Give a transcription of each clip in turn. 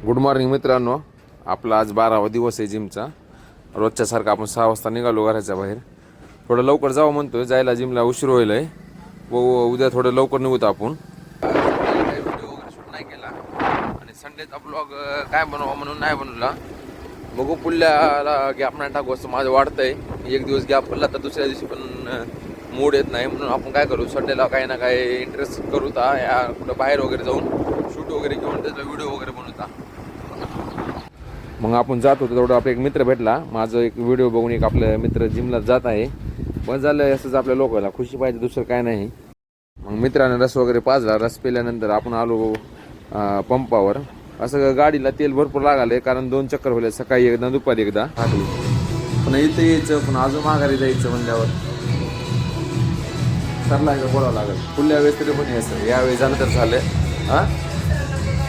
Good morning मित्रांनो. आपला आज 12वा दिवस आहे जिमचा. रोजच्यासारखं आपण 6 वाजता निघालो घराच्या बाहेर. थोडं लवकर जावं म्हणतोय, जायला जिमला उशीर होईल आहे व उद्या थोडं लवकर निघूत आपण. काही व्हिडिओ वगैरे शूट नाही केला आणि संडेचा ब्लॉग काय बनवा म्हणून नाही बनवला. बघू पुढल्याला गॅप नाही टाकू असं माझं वाटतंय. एक दिवस गॅप पडला तर दुसऱ्या दिवशी पण मूड येत नाही, म्हणून आपण काय करू, संडेला काही ना काही इंटरेस्ट करू ता या कुठं बाहेर वगैरे जाऊन शूट वगैरे घेऊन त्याचा व्हिडिओ वगैरे बनवता. मग आपण जात होतो तेवढं आपला एक मित्र भेटला. माझं एक व्हिडिओ बघून एक आपलं मित्र जिमला जात आहे. पण झालं असंच आपल्या लोकांना खुशी पाहिजे, दुसरं काय नाही. मग मित्राने रस वगैरे पाजला. रस पिल्यानंतर आपण आलो पंपावर. असं गाडीला तेल भरपूर लागलं, कारण 2 चक्कर होले, सकाळी एकदा दुपारी एकदा. पण इथं यायचं पण अजून माघारी जायचं म्हणल्यावर सरला बोलावं लागेल. पुढल्या वेळेस तरी पण यायचं, यावेळी झालं तर झालं. हां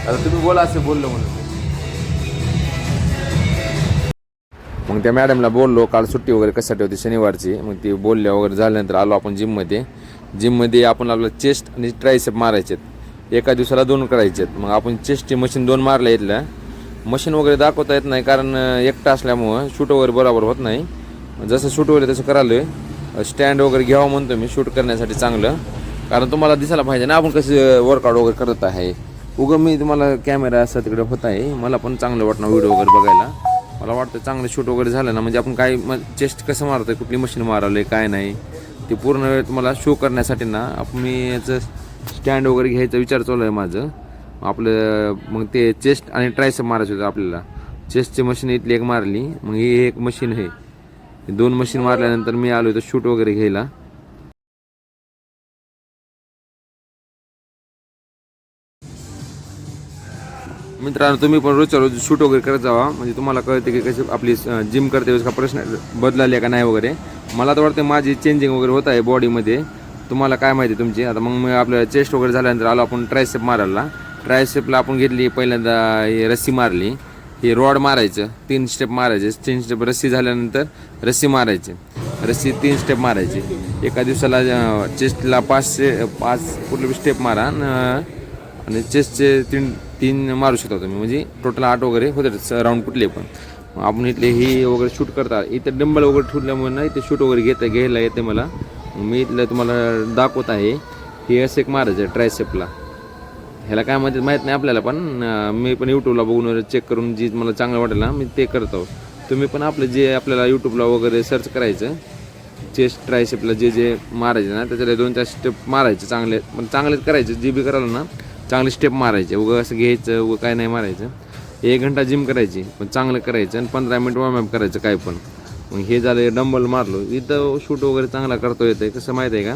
आता तुम्ही बोला असं बोललो म्हणून. मग त्या मॅडमला बोललो काल सुट्टी वगैरे कशासाठी होती शनिवारची. मग ती बोलल्या वगैरे झाल्यानंतर आलो आपण जिममध्ये आपण आपलं चेस्ट आणि ट्रायसेप मारायचे. एका दिवसाला 2 करायचे. मग आपण चेस्टची मशीन 2 मारल्या. इथल्या मशीन वगैरे दाखवता येत नाही, कारण एकटा असल्यामुळं शूट वगैरे बरोबर होत नाही. जसं शूट वगैरे तसं करायलो आहे. स्टँड वगैरे घ्यावं म्हणतो मी शूट करण्यासाठी चांगलं, कारण तुम्हाला दिसायला पाहिजे ना आपण कसं वर्कआउट वगैरे करत आहे. उगं मी तुम्हाला कॅमेरा असं तिकडे होत आहे, मला पण चांगलं वाटणं व्हिडिओ वगैरे बघायला. मला वाटतं चांगलं शूट वगैरे झालं ना, म्हणजे आपण काय चेस्ट कसं मारतो आहे, कुठली मशीन मारवलं आहे काय नाही, ते पूर्ण वेळ तुम्हाला शो करण्यासाठी ना आपण मी याचं स्टँड वगैरे घ्यायचा विचार चालू आहे माझं. आपलं मग ते चेस्ट आणि ट्रायसेप मारायचं होतं आपल्याला. चेस्टची मशीन इथली एक मारली, मग ही एक मशीन आहे. 2 मशीन मारल्यानंतर मी आलो इथं शूट वगैरे घ्यायला. मित्रांनो तुम्ही पण रोजच्या रोज शूट वगैरे करत जावा, म्हणजे तुम्हाला कळते की कशी आपली जिम करते वेळेस का प्रश्न बदलाले का नाही वगैरे. मला तर वाटतं माझी चेंजिंग वगैरे होत आहे बॉडीमध्ये. तुम्हाला काय माहिती तुमची. आता मग आपल्या चेस्ट वगैरे झाल्यानंतर आलो आपण ट्रायसेप मारायला. ट्रायसेपला आपण घेतली पहिल्यांदा ही रस्सी मारली. ही रॉड मारायचं, 3 स्टेप मारायचे. 3 स्टेप रस्सी झाल्यानंतर रस्सी मारायची. रस्सी 3 स्टेप मारायची. एका दिवसाला चेस्टला 5 कुठले स्टेप मारा आणि चेस्टचे 3 मारू शकता तुम्ही, म्हणजे टोटल 8 वगैरे होते राऊंड कुठले पण. आपण इथले ही वगैरे शूट करता. इथं डंबल वगैरे ठेवल्यामुळे ना इथे शूट वगैरे घ्यायला येते मला. मी इथलं तुम्हाला दाखवत आहे. हे असं एक मारायचं आहे ट्रायसेपला. ह्याला काय माहिती नाही आपल्याला, पण मी पण यूट्यूबला बघून चेक करून जी मला चांगलं वाटेल ना मी ते करतो. तुम्ही पण आपलं जे आपल्याला यूट्यूबला वगैरे सर्च करायचं, चेस्ट ट्रायसेपला जे मारायचे ना त्याच्याला 2-4 स्टेप मारायचे. चांगलेच करायचे. जे बी करायला ना चांगले स्टेप मारायचे. उगं असं घ्यायचं उगं काय नाही मारायचं. 1 घंटा जिम करायची पण चांगलं करायचं आणि 15 मिनिट वॉर्मअप करायचं काय पण. मग हे झालं डंबल मारलो. इथं शूट वगैरे चांगला करता येतं. कसं माहिती आहे का,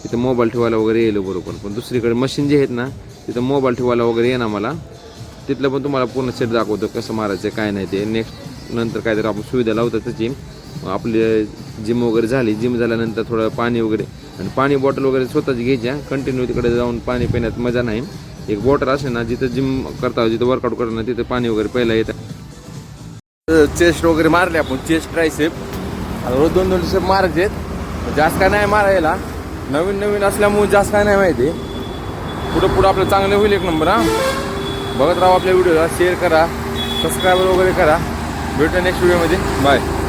इथं मोबाईल ठेवायला वगैरे येईल बरोबर. पण दुसरीकडे मशीन जे आहेत ना तिथं मोबाईल ठेवायला वगैरे ये ना मला. तिथलं पण तुम्हाला पूर्ण सेट दाखवतो कसं मारायचं काय नाही ते. नेक्स्ट नंतर काहीतरी आपण सुविधा लावतो त्याची. आपली जिम वगैरे झाली. जिम झाल्यानंतर थोडं पाणी वगैरे आणि पाणी बॉटल वगैरे स्वतःच घ्यायच्या. कंटिन्यू तिकडे जाऊन पाणी पिण्यात मजा नाही. एक बॉटल असेल ना, जिथं जिम करता जिथं वर्कआउट करता तिथं पाणी वगैरे पहिला येतं. चेस्ट वगैरे मारले आपण, चेस्ट ट्रायसेप. रोज 2-2 स्टेप मारायचे. जास्त काय नाही मारायला, नवीन असल्यामुळे जास्त काय नाही माहिती. पुढं आपलं चांगलं होईल 1 नंबर. बघत राहा आपल्या व्हिडिओला, शेअर करा, सबस्क्राईब वगैरे करा. भेटूया नेक्स्ट व्हिडिओमध्ये. बाय.